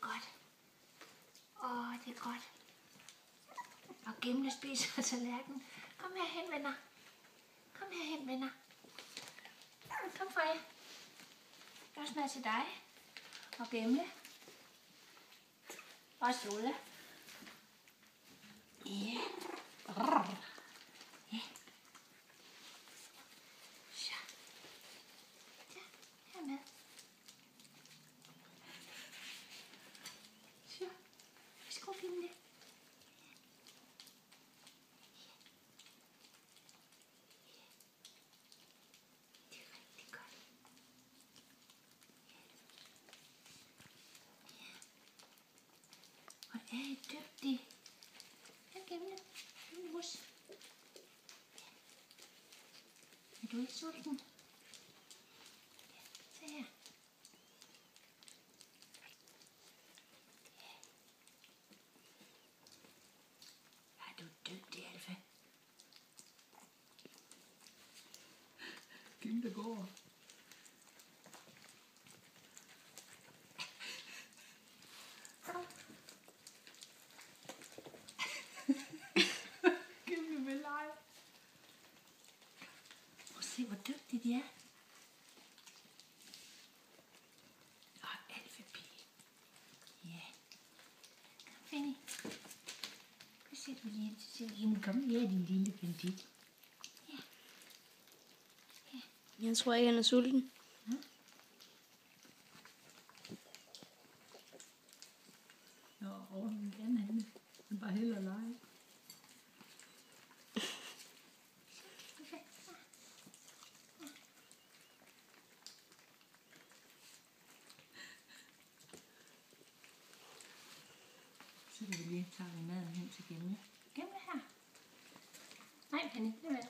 godt. Det er godt. Og Gimle spiser tallerkenen. Kom herhen, venner. Kom herhen, venner. Kom, Freja. Der er også mad til dig. Og Gimle. Og Sola. Ja. Ja. Så. Der. Hermed. Så. Værsgo, Gimle. Hvor er I dygtig. Her, Gimle. Mus. Er du ikke sulten? Se her. Er du dygtig, Alfa? Gimle går. Gimle vil lege. Prøv at se, hvor dygtige de er. Og Alfa-pige. Ja. Kom, Fanny. Hvad siger du lige? Så siger jeg, kom her, din lille bandit. Ja. Ja. Jeg tror ikke, han er sulten. Og han vil gerne have det. Han bare hellere lege. Så kan vi lige tage maden hen til Gimle. Gimle her. Nej, Penny, det er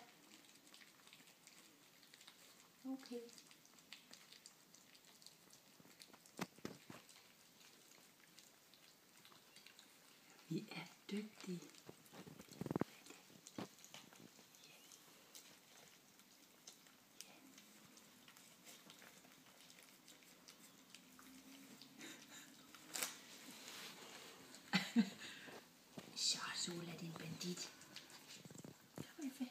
okay. Vi er dygtige. Så, Sola, din bandit. Kom, Alfa.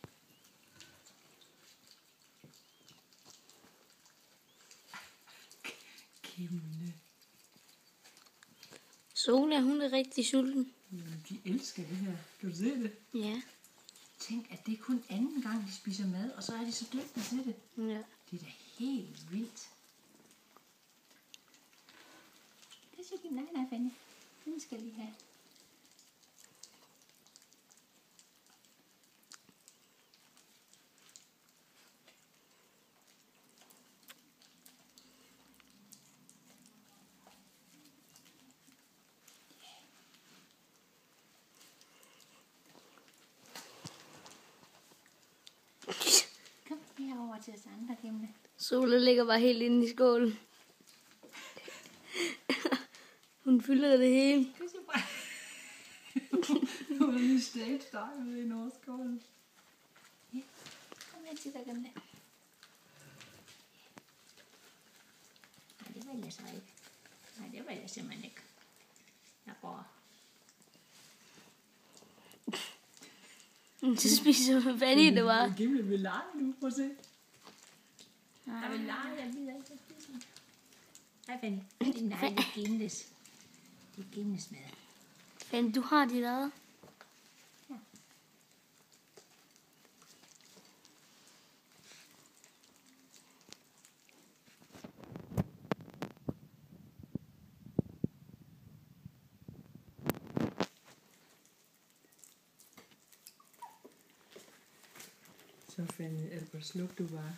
Gimle. Sola, hun er rigtig sulten. Jamen, de elsker det her. Kan du se det? Ja. Tænk, at det er kun anden gang, de spiser mad, og så er de så dygtige til det. Ja. Det er da helt vildt. Det siger de, nej, Fanny. Den skal jeg lige have. Kom herover til os andre, Gimle. Sola ligger bare helt inde i skålen. Hun fylder det hele. Det siger bare. Hun har lige stage dig med i Nordskålen. Ja, kom hen til dig, Gimle. Nej, det vil jeg så ikke. Nej, det vil jeg simpelthen ikke. Jeg går. Så spiser hun Fanny det bare. Gimle vil lege nu. Prøv at se. Jeg vil lege, jeg gider ikke at spise den. Hej, Fanny. Nej, det er Gimles. Det er Gimles mad. Fanny, du har dit eget. Ja. Så Fanny, Albert, sluk du bare.